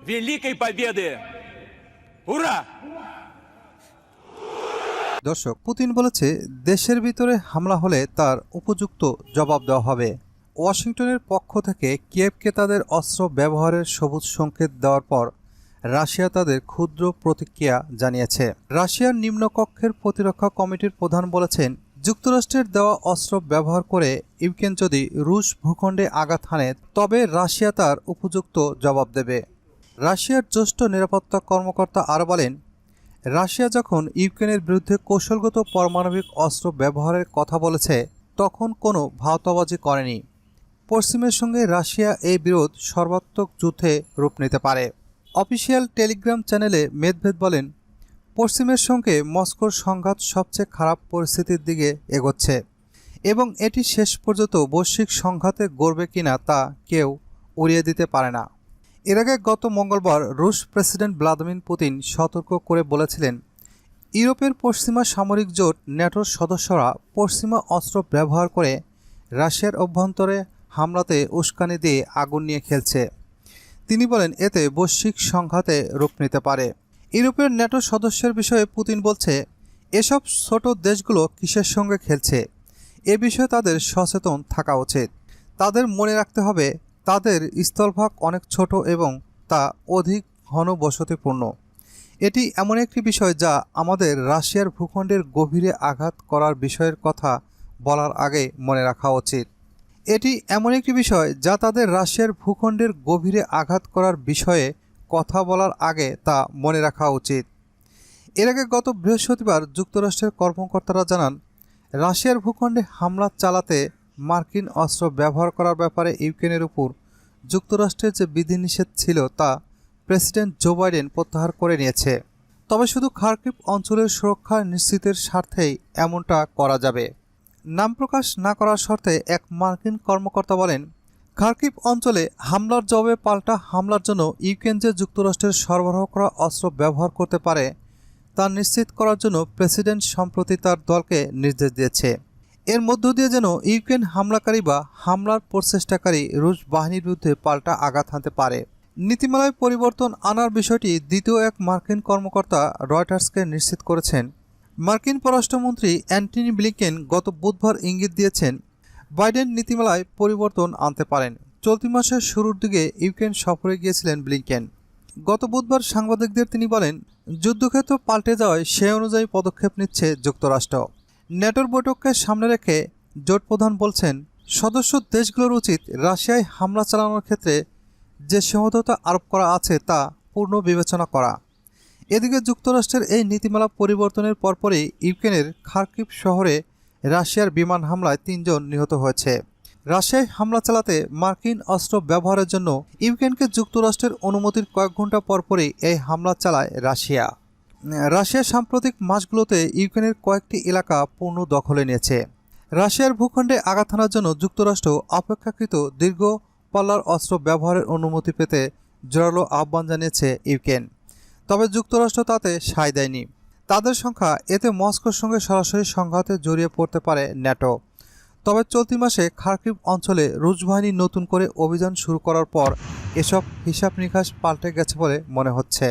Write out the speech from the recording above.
великой победы! Ура! দর্শক, পুতিন বলেছে দেশের ভিতরে হামলা হলে তার উপযুক্ত জবাব দেওয়া হবে। ওয়াশিংটনের পক্ষ থেকে কিয়েভকে তাদের অস্ত্র ব্যবহারের সবুজ সংকেত দেওয়ার পর রাশিয়া তাদের ক্ষুদ্র প্রতিক্রিয়া জানিয়েছে। রাশিয়ার নিম্নকক্ষের প্রতিরক্ষা কমিটির প্রধান বলেছেন, যুক্তরাষ্ট্রের দেওয়া অস্ত্র ব্যবহার করে ইউক্রেন যদি রুশ ভূখণ্ডে আঘাত হানে তবে রাশিয়া তার উপযুক্ত জবাব দেবে। রাশিয়ার জ্যেষ্ঠ নিরাপত্তা কর্মকর্তা আরও বলেন, রাশিয়া যখন ইউক্রেনের বিরুদ্ধে কৌশলগত পারমাণবিক অস্ত্র ব্যবহারের কথা বলেছে তখন কোনো ভাওতাবাজি করেনি। পশ্চিমের সঙ্গে রাশিয়া এই বিরোধ সর্বাত্মক যুদ্ধে রূপ নিতে পারে। অফিসিয়াল টেলিগ্রাম চ্যানেলে মেদভেদ বলেন, পশ্চিমের সঙ্গে মস্কোর সংঘাত সবচেয়ে খারাপ পরিস্থিতির দিকে এগোচ্ছে এবং এটি শেষ পর্যন্ত বৈশ্বিক সংঘাতে গড়বে কিনা তা কেউ উড়িয়ে দিতে পারে না। এর আগে গত মঙ্গলবার রুশ প্রেসিডেন্ট ভ্লাদিমির পুতিন সতর্ক করে বলেছিলেন, ইউরোপের পশ্চিমা সামরিক জোট ন্যাটোর সদস্যরা পশ্চিমা অস্ত্র ব্যবহার করে রাশিয়ার অভ্যন্তরে হামলাতে উস্কানি দিয়ে আগুন নিয়ে খেলছে। তিনি বলেন, এতে বৈশ্বিক সংঘাতে রূপ নিতে পারে। ইউরোপের ন্যাটো সদস্যের বিষয়ে পুতিন বলছে, এসব ছোট দেশগুলো কিসের সঙ্গে খেলছে এ বিষয়ে তাদের সচেতন থাকা উচিত। তাদের মনে রাখতে হবে তাদের স্থলভাগ অনেক ছোট এবং তা অধিক ঘনবসতিপূর্ণ। এটি এমন একটি বিষয় যা আমাদের রাশিয়ার ভূখণ্ডের গভীরে আঘাত করার বিষয়ের কথা বলার আগে মনে রাখা উচিত। এটি এমন একটি বিষয় যা তাদের রাশিয়ার ভূখণ্ডের গভীরে আঘাত করার বিষয়ে কথা বলার আগে তা মনে রাখা উচিত। এর আগে গত বৃহস্পতিবার যুক্তরাষ্ট্রের কর্মকর্তারা জানান, রাশিয়ার ভূখণ্ডে হামলা চালাতে মার্কিন অস্ত্র ব্যবহার করার ব্যাপারে ইউক্রেনের উপর যুক্তরাষ্ট্রের যে বিধিনিষেধ ছিল তা প্রেসিডেন্ট জো বাইডেন প্রত্যাহার করে নিয়েছে। তবে শুধু খার্কিভ অঞ্চলের সুরক্ষা নিশ্চিতের স্বার্থেই এমনটা করা যাবে। নাম প্রকাশ না করার শর্তে এক মার্কিন কর্মকর্তা বলেন, খার্কিভ অঞ্চলে হামলার জবাবে পাল্টা হামলার জন্য ইউক্রেন যে যুক্তরাষ্ট্রের সরবরাহ করা অস্ত্র ব্যবহার করতে পারে তা নিশ্চিত করার জন্য প্রেসিডেন্ট সম্প্রতি তার দলকে নির্দেশ দিয়েছে। এর মধ্য দিয়ে যেন ইউক্রেন হামলাকারী বা হামলার প্রচেষ্টাকারী রুশ বাহিনীর বিরুদ্ধে পাল্টা আঘাত হানতে পারে। নীতিমালায় পরিবর্তন আনার বিষয়টি দ্বিতীয় এক মার্কিন কর্মকর্তা রয়টার্সকে নিশ্চিত করেছেন। মার্কিন পররাষ্ট্রমন্ত্রী অ্যান্টনি ব্লিংকেন গত বুধবার ইঙ্গিত দিয়েছেন, বাইডেন নীতিমালায় পরিবর্তন আনতে পারেন। চলতি মাসের শুরুর দিকে ইউক্রেন সফরে গিয়েছিলেন ব্লিংকেন। গত বুধবার সাংবাদিকদের তিনি বলেন, যুদ্ধক্ষেত্র পাল্টে যাওয়ায় সে অনুযায়ী পদক্ষেপ নিচ্ছে যুক্তরাষ্ট্র। ন্যাটোর বৈঠককে সামনে রেখে জোট প্রধান বলছেন, সদস্য দেশগুলোর উচিত রাশিয়ায় হামলা চালানোর ক্ষেত্রে যে সীমাবদ্ধতা আরোপ করা আছে তা পূর্ণ বিবেচনা করা। এদিকে যুক্তরাষ্ট্রের এই নীতিমালা পরিবর্তনের পরপরই ইউক্রেনের খার্কিভ শহরে রাশিয়ার বিমান হামলায় ৩ জন নিহত হয়েছে। রাশিয়ায় হামলা চালাতে মার্কিন অস্ত্র ব্যবহারের জন্য ইউক্রেনকে যুক্তরাষ্ট্রের অনুমতির কয়েক ঘন্টা পরপরই এই হামলা চালায় রাশিয়া। রাশিয়া সাম্প্রতিক মাসগুলোতে ইউক্রেনের কয়েকটি এলাকা পূর্ণ দখলে নিয়েছে। রাশিয়ার ভূখণ্ডে আঘাত হানার জন্য যুক্তরাষ্ট্র অপেক্ষাকৃত দীর্ঘ পাল্লার অস্ত্র ব্যবহারের অনুমতি পেতে জোরালো আহ্বান জানিয়েছে ইউক্রেন। তবে যুক্তরাষ্ট্র তাতে সায় দেয়নি। তাদের সংখ্যা এতে মস্কোর সঙ্গে সরাসরি সংঘাতে জড়িয়ে পড়তে পারে ন্যাটো। তবে চলতি মাসে খার্কিভ অঞ্চলে রুশ বাহিনী নতুন করে অভিযান শুরু করার পর এসব হিসাব নিকাশ পাল্টে গেছে বলে মনে হচ্ছে।